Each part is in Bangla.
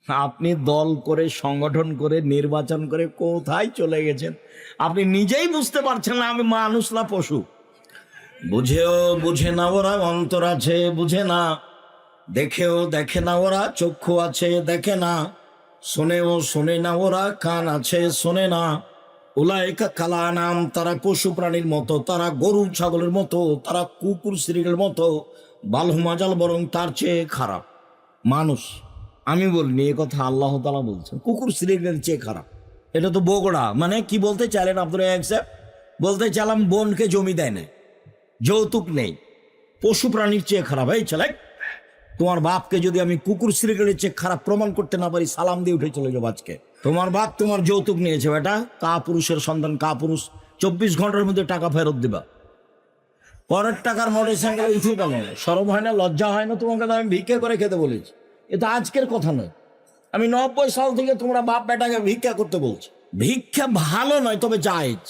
আপনি দল করে সংগঠন করে নির্বাচন করে কোথায় চলে গেছেন আপনি নিজেই বুঝতে পারছেন না। আমি মানুষ না পশু। বুঝেও বুঝে না ওরা, অন্তর আছে বুঝে না, দেখেও দেখে না ওরা, চক্ষু আছে দেখে না, শোনেও শোনে না ওরা, কান আছে শোনে না। উলাইকা কালা নাম, তারা পশু প্রাণীর মতো, তারা গরু ছাগলের মতো, তারা কুকুর শ্রীরের মতো, বালহুমাজাল, বরং তার চেয়ে খারাপ মানুষ। আমি বলিনি, এ কথা আল্লাহ তাআলা বলছেন, কুকুর শ্রীরের চেয়ে খারাপ। এটা তো বগড়া। মানে কি বলতে চাইলেন আব্দুর রাজ্জাক সাহেব? বলতে চাইলাম বোনকে জমি দেয় না, যৌতুক নেই, পশু প্রাণীর চেয়ে খারাপ। এই ছেলে, তোমার বাপকে যদি আমি কুকুর শ্রীরের চেয়ে খারাপ প্রমাণ করতে না পারি, সালাম দিয়ে উঠে চলে যাবো আজকে। তোমার বাপ তোমার যৌতুক নিয়েছে বেটা, কা পুরুষের সন্তান, কা পুরুষ, 24 ঘন্টার মধ্যে টাকা ফেরত দিবা। পরের টাকার মোটর সাইকেল উঠে গেল, সরম হয় না, লজ্জা হয় না? তোমাকে তো আমি ভিক্ষা করে খেতে বলেছি, এটা আজকের কথা নয়। আমি 90 সাল থেকে তোমরা বাপ বেটাকে ভিক্ষা করতে বলছি। ভিক্ষা ভালো নয়, তবে জায়েজ।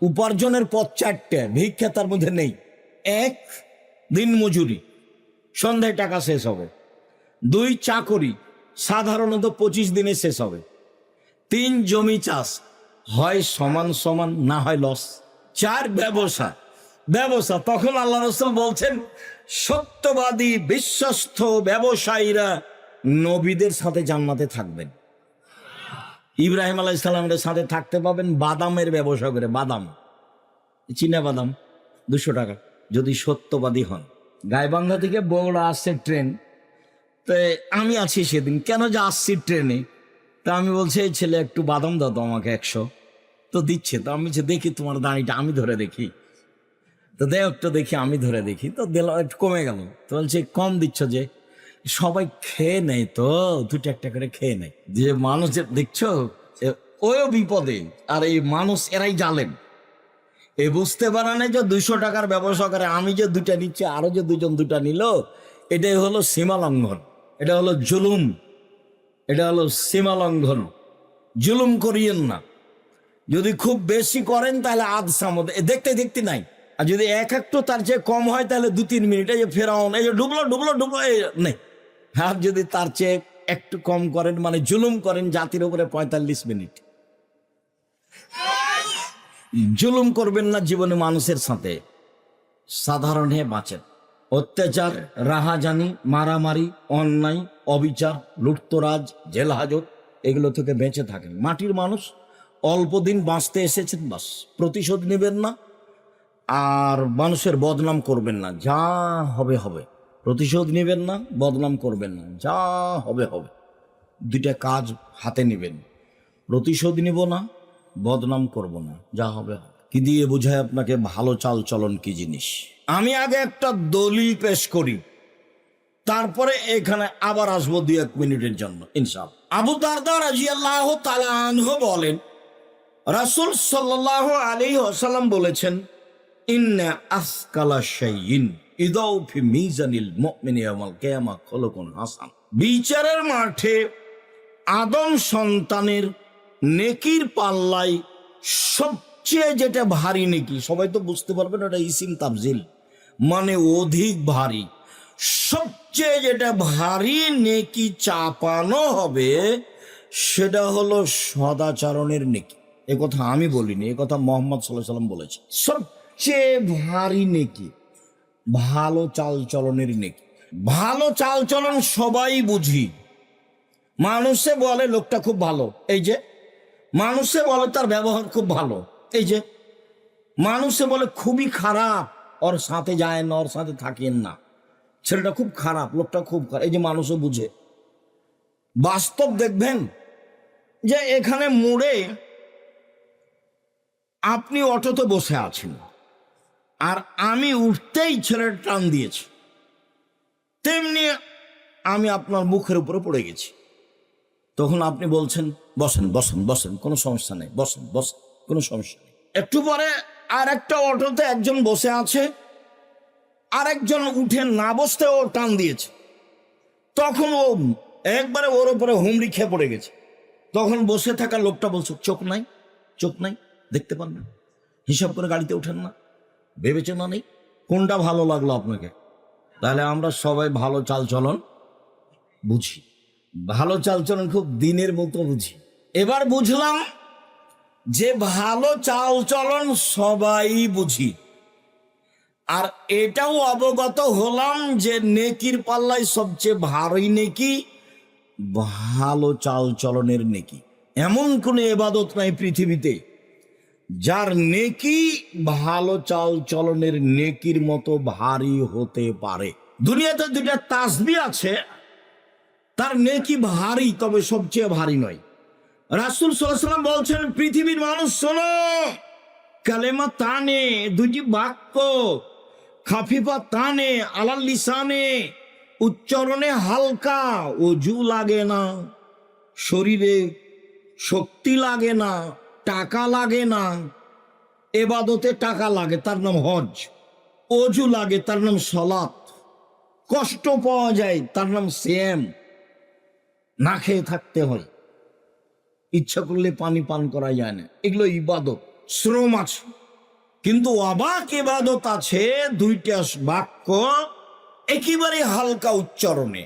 উপার্জনের পথ 4টে, ভিক্ষা তার মধ্যে নেই। 1, দিন মজুরি, সন্ধ্যায় টাকা শেষ হবে। 2, চাকরি, সাধারণত 25 দিনে শেষ হবে। 3, জমি চাষ, হয় সমান সমান, না হয় লস। 4, ব্যবসা। ব্যবসা, তখন আল্লাহ রাসূল বলছেন সত্যবাদী বিশ্বস্ত ব্যবসায়ীরা নবীদের সাথে জান্নাতে থাকবেন। ইব্রাহিম আলাইহিস সালামের সাথে থাকতে পাবেন বাদামের ব্যবসা করে। বাদাম, চীনা বাদাম, 200 টাকা, যদি সত্যবাদী হন। গাইবান্ধা থেকে বগুড়া আসছে ট্রেন, তো আমি আছি সেদিন, কেন যে আসছি ট্রেনে, তা আমি বলছি এই ছেলে একটু বাদাম দাও তো আমাকে 100। তো দিচ্ছে, তো আমি বলছি দেখি তোমার দাঁড়িটা আমি ধরে দেখি, তো দেখ একটু দেখি, আমি ধরে দেখি, তো দিলাম, একটু কমে গেল। তো বলছে কম দিচ্ছ যে? সবাই খেয়ে নেয় তো, 2টা একটা করে খেয়ে নেয়। যে মানুষের দেখছো ওও বিপদে, আর এই মানুষ এরাই জালেন। এ বুঝতে পারে না যে 200 টাকার ব্যবসা করে, আমি যে 2টা নিচ্ছি, আরো যে 2জন 2টা নিল, এটাই হলো সীমা লঙ্ঘন, এটা হলো জুলুম, এটা হলো সীমা লঙ্ঘন। জুলুম করিয়েন না। যদি খুব বেশি করেন তাহলে আধ সামদ দেখতে দেখতে নাই, আর যদি একটু তার চেয়ে কম হয় তাহলে 2-3 মিনিট, এই যে ফেরাউন, এই যে ডুবলো ডুবলো ডুবলো, এই নেই। আর যদি তার চেয়ে একটু কম করেন, মানে জুলুম করেন জাতির উপরে, 45 মিনিট। জুলুম করবেন না জীবনে মানুষের সাথে, সাধারণ হয়ে বাঁচেন। অত্যাচার, রাহাজানি, মারামারি, অন্যায়, অবিচার, লুটতরাজ, জেল হাজত, এগুলো থেকে বেঁচে থাকেন। মাটির মানুষ, অল্প দিন বাঁচতে এসেছেন, বাস। প্রতিশোধ নেবেন না, আর মানুষের বদনাম করবেন না, যা হবে হবে। প্রতিশোধ নেবেন না, বদনাম করবেন না, যা হবে হবে। 2টা কাজ হাতে নেবেন, প্রতিশোধ নিব না, বদনাম করব না, যা হবে হবে। কি দিয়ে বোঝায় আপনাকে ভালো চাল চলন কি জিনিস? আমি আগে একটা দলিল পেশ করি, তারপরে এখানে আবার আসবো 2-1 মিনিটের জন্য ইনশাআল্লাহ। আবু দারদা রাদিয়াল্লাহু তাআলা আনহু বলেন, রাসূল সাল্লাল্লাহু আলাইহি ওয়াসাল্লাম বলেছেন, ইন্না আসকালা শাইইন ইদাউ ফি মিজানিল মুমিনি ইয়াউমাল কিয়ামা খুলুকুন হাসান। বিচারের মাঠে আদম সন্তানের নেকির পাল্লায় সবচেয়ে যেটা ভারী নেকি, সবাই তো বুঝতে পারবেন ওটা ইসিম তাফজিল, মানে অধিক ভারী। সবচেয়ে যেটা ভারী নেকি চাপানো হবে সেটা হলো সদাচরণের নেকি। এ কথা আমি বলিনি, এ কথা মুহাম্মদ সাল্লাল্লাহু আলাইহি ওয়াসাল্লাম বলেছে। সবচেয়ে ভারী নেকি ভালো চালচলনের নেকি। ভালো চালচলন সবাই বুঝি। মানুষে বলে লোকটা খুব ভালো, এই যে। মানুষে বলে তার ব্যবহার খুব ভালো, এই যে। মানুষে বলে খুবই খারাপ, ওর সাথে যায় না, ওর সাথে থাকেন না, ছেলেটা খুব খারাপ, লোকটা খুব খারাপ, এই যে মানুষও বুঝে। বাস্তব দেখবেন যে এখানে মোড়ে আপনি অটোতে বসে আছেন, আর আমি উঠতেই ছেলেটা টান দিয়েছি, তেমনি আমি আপনার মুখের উপরে পড়ে গেছি। তখন আপনি বলছেন বসেন বসেন বসেন, কোনো সমস্যা নেই, বসেন বসেন, কোনো সমস্যা নেই। একটু পরে আর একটা অটোতে একজন বসে আছে, আর একজন উঠে না বসতে ও টান দিয়েছে। তখন ও একবারে ওর উপরে হুমড়ি খেয়ে পড়ে গেছে। তখন বসে থাকা লোকটা বলছে, চোখ নাই, চোখ নাই, দেখতে পান না, হিসাব করে গাড়িতে ওঠেন না, বিবেচনা নেই। কোনটা ভালো লাগলো আপনাকে? তাহলে আমরা সবাই ভালো চালচলন বুঝি। ভালো চালচলন খুব দিনের মতো বুঝি। এবার বুঝলাম যে ভালো চালচলন সবাই বুঝি, আর এটাও অবগত হলাম যে নেকির পাল্লায় সবচেয়ে ভারী নেকি ভালো চালচলনের নেকি। এমন কোন ইবাদত নাই পৃথিবীতে যার নেকি ভালো চালচলনের নেকির মতো ভারী হতে পারে। দুনিয়াতে দুইটা তাসবিহ আছে, তার নেকি ভারী, তবে সবচেয়ে ভারী নয়। রাসূল সাল্লাল্লাহু আলাইহি ওয়াসাল্লাম বলছেন, পৃথিবীর মানুষ শোনো, কালেমা তানে, দুটি বাক্য, খাফিফা তানে আলাল লিসানে, উচ্চারণে হালকা, ওযু লাগে না, শরীরে শক্তি লাগে না, টাকা লাগে না। এবাদতে টাকা লাগে, তার নাম হজ। ওযু লাগে, তার নাম সালাত। কষ্ট পাওয়া যায়, তার নাম সিয়াম। না খেয়ে থাকতে হয়, ইচ্ছা করলে পানি পান করা যায় না। এগুলো ইবাদত, শ্রম আছে। কিন্তু অবাক ইবাদত আছে, দুইটা বাক্য একেবারে হালকা উচ্চারণে,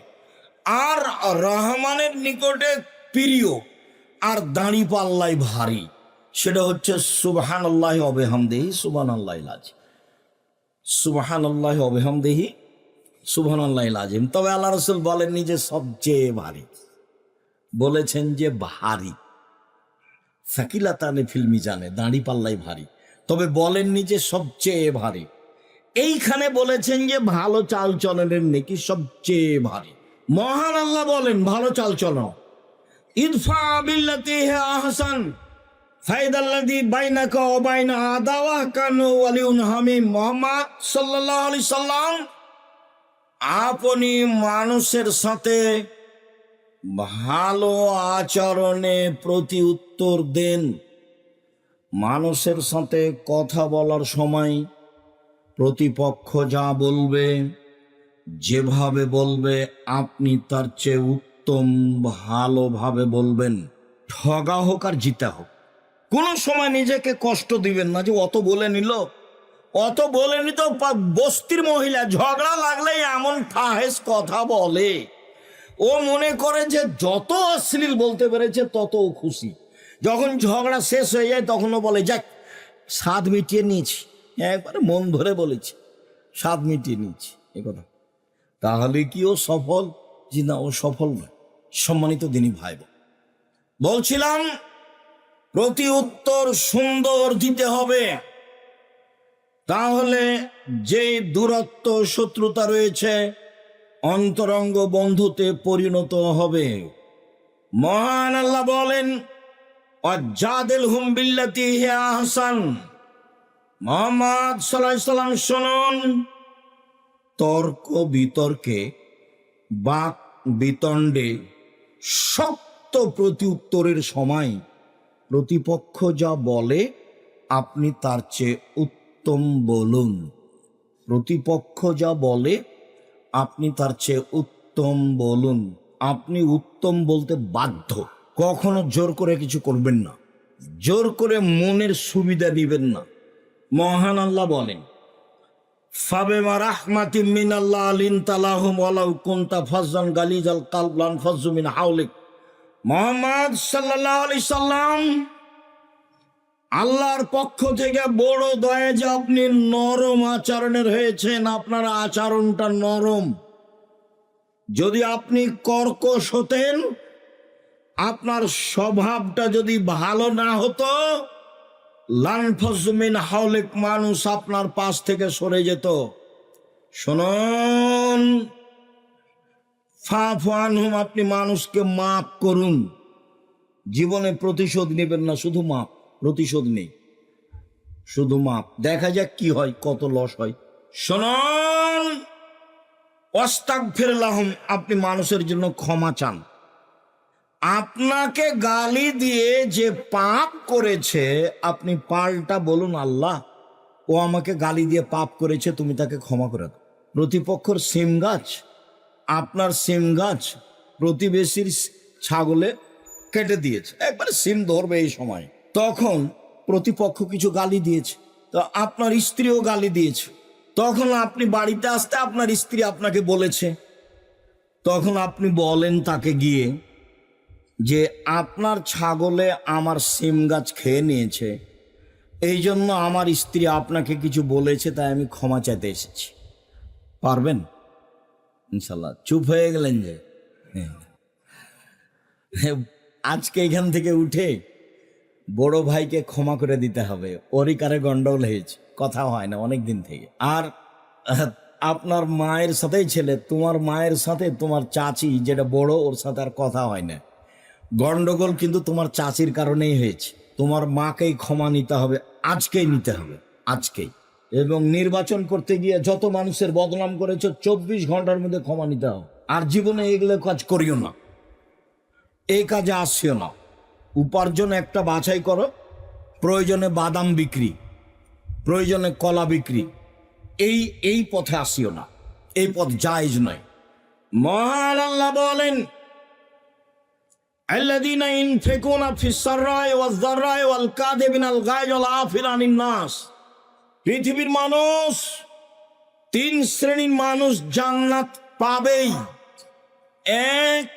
আর রহমানের নিকটে প্রিয়, আর দাঁড়ি পাল্লাই ভারী। সেটা হচ্ছে সুবহানাল্লাহি ওয়া বিহামদিহি সুবহানাল্লাহিল আযীম, সুবহানাল্লাহি ওয়া বিহামদিহি সুবহানাল্লাহিল আযীম। তবে আল্লাহ রাসূল বলেননি যে সবচেয়ে ভারী, বলেছেন যে ভারী। সাকিলাতানে ফিল মিজানে, দাঁড়ি পাল্লাই ভারী, তবে বলেননি যে সবচেয়ে ভারী। এইখানে বলেছেন যে ভালো চালচলনের নেকি সবচেয়ে ভারী। মহান আল্লাহ বলেন ভালো চালচলন, ইদফা বিল্লাতি হি আহসান ফাইদাল্লাযী বাইনাকা ওয়া বাইনা আদাওয়া কানু ওয়ালিউন হামিম। মুহাম্মদ সাল্লাল্লাহু আলাইহি সাল্লাম আপনি মানুষের সাথে ভালো আচরণে প্রতি উত্তর দেন। মানুষের সাথে কথা বলার সময় প্রতিপক্ষ যা বলবে, যেভাবে বলবে, আপনি তার চেয়ে উত্তম ভালোভাবে বলবেন। ঠগা হোক আর জিতা হোক, কোনো সময় নিজেকে কষ্ট দিবেন না যে অত বলে নিল, অত বলে নিত। বস্তির মহিলা ঝগড়া লাগলেই এমন ঠাহেস কথা বলে, ও মনে করে যে যত অশ্লীল বলতে পেরেছে তত খুশি। যখন ঝগড়া শেষ হয়ে যায় তখনও বলে, যাক স্বাদ মিটিয়ে নিয়েছি, একবারে মন ভরে বলেছি, স্বাদ মিটিয়ে নিয়েছি। এ কথা তাহলে কি ও সফল? জি না, ও সফল নয়। সম্মানিত দিনী ভাই বোন, বলছিলাম প্রতি উত্তর সুন্দর দিতে হবে, তাহলে যে দূরত্ব শত্রুতা রয়েছে অন্তরঙ্গ বন্ধুতে পরিণত হবে। মহান আল্লাহ বলেন, ওয়াজাদিলহুম বিল্লাতি হি আহসান। মুহাম্মদ সাল্লাল্লাহু আলাইহি সাল্লাম শুনুন, তর্ক বিতর্কে, বাক বিতণ্ডে, শক্ত প্রতি উত্তরের সময় প্রতিপক্ষ যা বলে আপনি তার চেয়ে উত্তম বলুন। প্রতিপক্ষ যা বলে আপনি তার চেয়ে উত্তম বলুন। আপনি উত্তম বলতে বাধ্য, কখনো জোর করে কিছু করবেন না, জোর করে মনের সুবিধা দিবেন না। মহান আল্লাহ বলেন, ফাবিমা রাহমাতিম মিনাল্লাহ লিনতা লাহুম ওয়ালাউ কুনতা ফাজ্জান গালিজাল কলব লানফাজ্জু মিন হাওলিক। মুহাম্মদ সাল্লাল্লাহু আলাইহি সাল্লাম, আল্লাহর পক্ষ থেকে বড় দয়া যে আপনি নরম আচরণের হয়েছেন, আপনার আচরণটা নরম। যদি আপনি কর্কশ হতেন, আপনার স্বভাবটা যদি ভালো না হতো, লানফাজ্জু মিন হাওলিক, মানুষ আপনার পাশ থেকে সরে যেত। শুনুন, ফাফু আনহুম, আপনি মানুষকে মাফ করুন। জীবনে প্রতিশোধ নেবেন না, শুধু মাপ, প্রতিশোধ নেই, শুধু মাপ। দেখা যাক কি হয়, কত লস হয়। শুনুন, ওয়াস্তাগফির লাহুম, আপনি মানুষের জন্য ক্ষমা চান। আপনাকে গালি দিয়ে যে পাপ করেছে, আপনি পাল্টা বলুন, আল্লাহ ও আমাকে গালি দিয়ে পাপ করেছে, তুমি তাকে ক্ষমা করে দাও। প্রতিপক্ষর সিম গাছ, আপনার সিম গাছ প্রতিবেশীর ছাগলে কেটে দিয়েছে, একবারে সিম ধরবে এই সময়, তখন প্রতিপক্ষ কিছু গালি দিয়েছে, তো আপনার স্ত্রীও গালি দিয়েছে, তখন আপনি বাড়িতে আসতে আপনার স্ত্রী আপনাকে বলেছে, তখন আপনি বলেন তাকে গিয়ে যে আপনার ছাগলে আমার সিম গাছ খেয়ে নিয়েছে, এই জন্য আমার স্ত্রী আপনাকে কিছু বলেছে, তাই আমি ক্ষমা চাইতে এসেছি। পারবেন? ইনশাল্লাহ। চুপ হয়ে গেলেন যে? আজকে এখান থেকে উঠে বড় ভাইকে ক্ষমা করে দিতে হবে, ওরই কারে গন্ডগোল হয়েছে, কথা হয় না অনেক দিন থেকে। আর আপনার মায়ের সাথেই ছেলে, তোমার মায়ের সাথে তোমার চাচি যেটা বড়, ওর সাথে আর কথা হয় না। গন্ডগোল কিন্তু তোমার চাচির কারণেই হয়েছে। তোমার মাকেই ক্ষমা নিতে হবে, আজকেই নিতে হবে, আজকেই। এবং নির্বাচন করতে গিয়ে যত মানুষের বদনাম করেছো 24 ঘন্টার মধ্যে ক্ষমা নিতে হবে। আর জীবনে এগুলো কাজ করিও না, এই কাজে আসিও না। উপার্জন একটা বাছাই করো, প্রয়োজনে বাদাম বিক্রি, প্রয়োজনে কলা বিক্রি, এই পথে আসিও না, এই পথ জায়েজ নয়। মহান আল্লাহ বলেন, আল্লাযীনা ইনফিকুনা ফিস সাররাই ওয়াজ যাররাই ওয়াল কাযিবিনাল গায়জ ওয়াল আফিনা আনিন নাস। পৃথিবীর মানুষ, 3 শ্রেণীর মানুষ জান্নাত পাবেই। 1,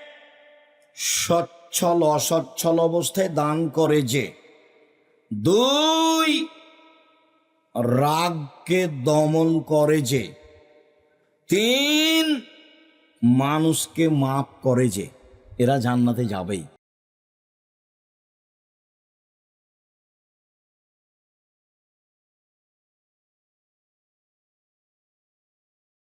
সচ্ছল অসচ্ছল অবস্থায় দান করে যে। 2, রাগকে দমন করে যে। 3, মানুষকে মাফ করে যে। এরা জান্নাতে যাবেই।